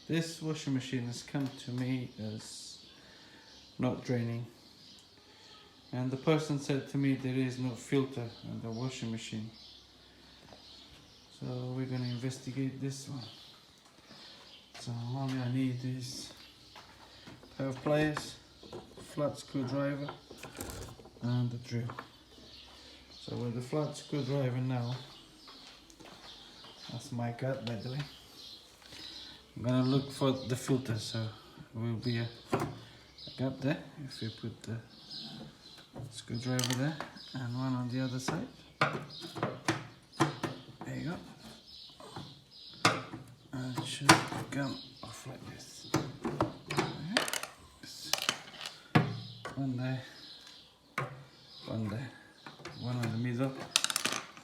This washing machine has come to me as not draining, and the person said to me there is no filter in the washing machine, so we're going to investigate this one. So all I need is a pair of pliers, flat screwdriver and the drill. So with the flat screwdriver now, that's my cut by the way, I'm gonna look for the filter, so there will be a gap there if you put the screwdriver there and one on the other side. There you go. And it should come off like this. One there, one there, one in the middle.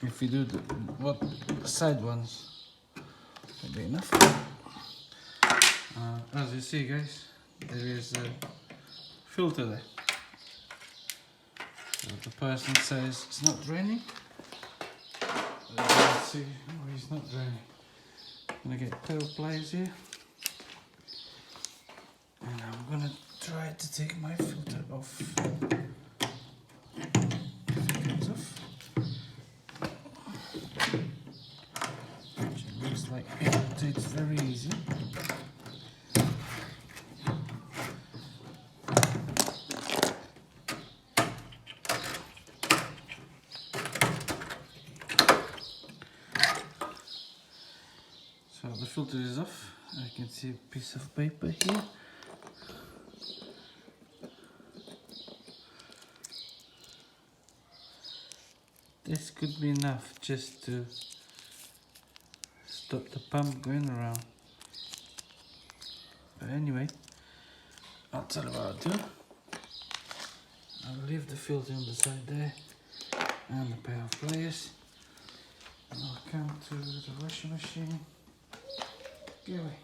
If you do the side ones, will be enough. As you see, guys, there is a filter there. So the person says it's not draining. Let's see, oh, it's not draining. I'm gonna get a pair of pliers here, and I'm gonna try to take my filter off. If it comes off. Which it looks like it's very easy. So the filter is off. I can see a piece of paper here. This could be enough just to stop the pump going around. But anyway, I'll tell you what I'll do. I'll leave the filter on the side there and a pair of pliers. And I'll come to the washing machine. Get away.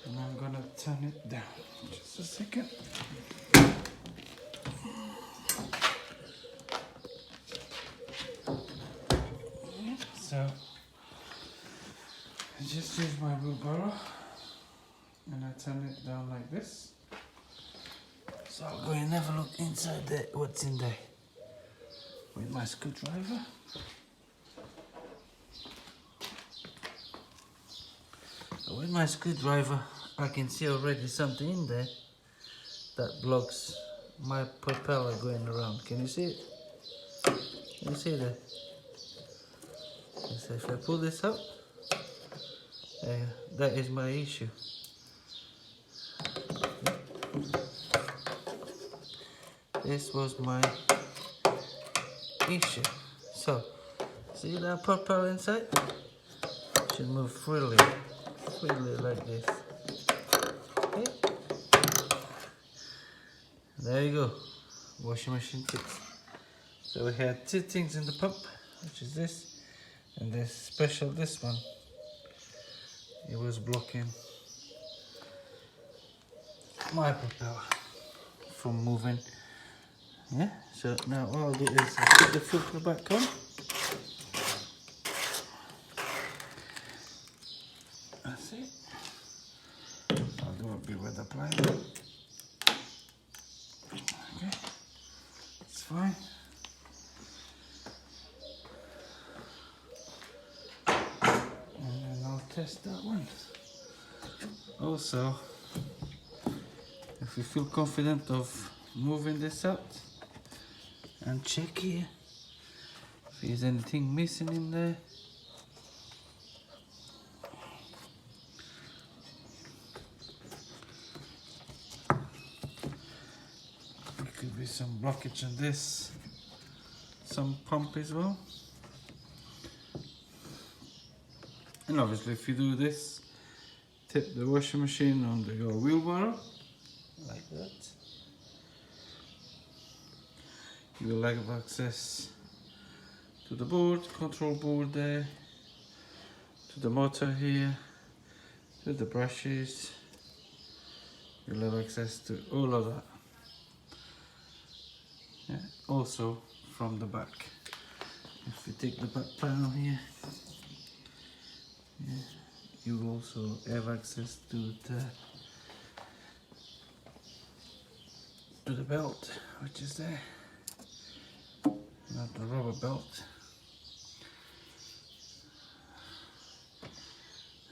And I'm gonna turn it down. Just a second. So I just use my wheelbarrow and I turn it down like this. So I'll go and have a look inside there, what's in there, with my screwdriver. So with my screwdriver I can see already something in there that blocks my propeller going around. Can you see it? Can you see that? So if I pull this up, that is my issue. This was my issue. So, see that propeller inside? It should move freely like this. Okay. There you go. Washing machine fixed. So we had two things in the pump, which is this. And this one, it was blocking my propeller from moving. Yeah, so now all I'll do is put the filter back on. That's it. I'll do a bit with the plier. Okay, it's fine. Test that one. Also, if you feel confident of moving this out and check here if there's anything missing in there. There could be some blockage in this, some pump as well. And obviously if you do this, tip the washing machine on your wheelbarrow, like that. You will have access to the board, control board there, to the motor here, to the brushes. You'll have access to all of that. Yeah. Also from the back. If you take the back panel here, yeah, you also have access to the belt, which is there, not the rubber belt.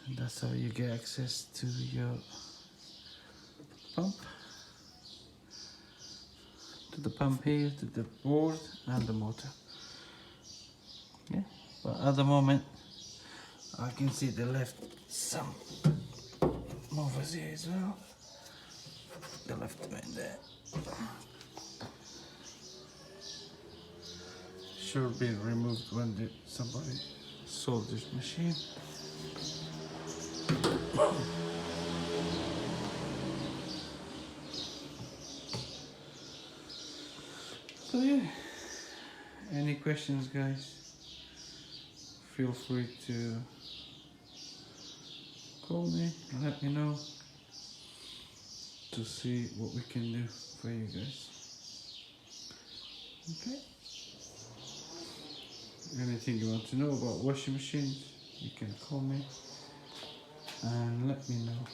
And that's how you get access to your pump, to the pump here, to the board and the motor. Yeah, but at the moment I can see they left some movers here as well. They left them in there. Should be removed when somebody sold this machine. So yeah, any questions, guys? Feel free to call me and let me know to see what we can do for you guys. Okay? Anything you want to know about washing machines, you can call me and let me know.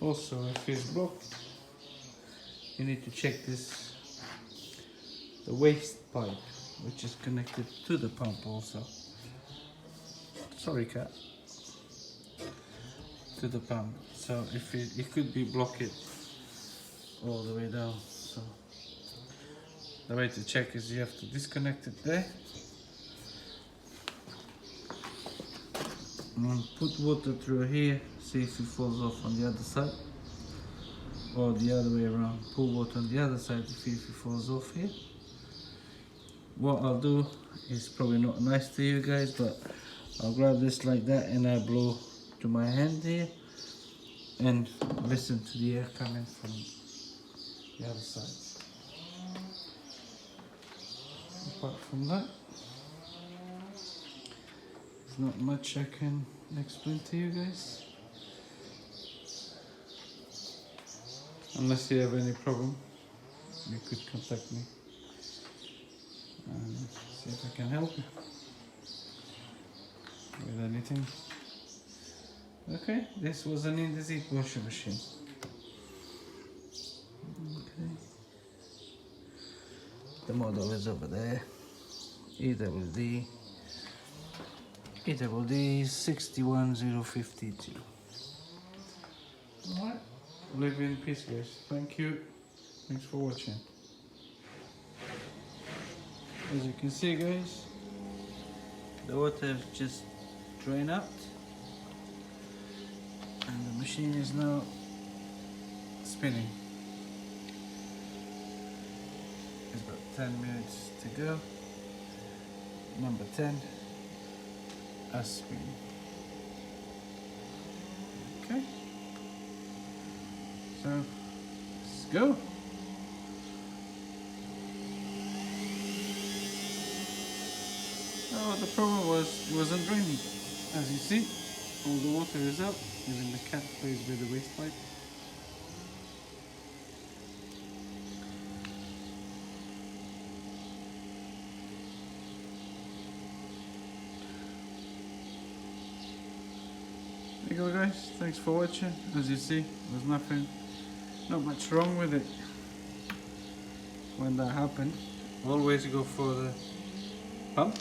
Also, if it's blocked, you need to check the waste pipe, which is connected to the pump also. Sorry, cat. To the pump. So if it could be blocked all the way down. So the way to check is you have to disconnect it there and put water through here, see if it falls off on the other side, or the other way around, pour water on the other side to see if it falls off here. What I'll do is probably not nice to you guys, but I'll grab this like that and I blow to my hand here and listen to the air coming from the other side. Apart from that, there's not much I can explain to you guys. Unless you have any problem, you could contact me and see if I can help you with anything. Okay, this was an indesit washing machine. Okay. The model is over there. EWD 61052. Alright, live in peace, guys. Thank you. Thanks for watching. As you can see, guys, the water just drained out and the machine is now spinning. It's about 10 minutes to go. Number 10 as spinning. Okay, so let's go. Oh, the problem was it wasn't draining. As you see, all the water is out, even the cat plays with the waste pipe. There you go, guys. Thanks for watching. As you see, there's not much wrong with it. When that happened, always go for the pump.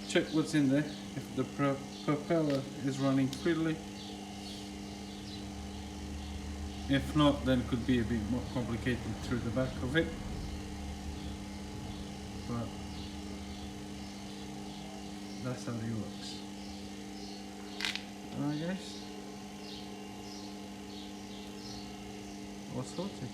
Check what's in there, if the propeller is running freely. If not, then it could be a bit more complicated through the back of it. But that's how it works. Alright, guys, all sorted.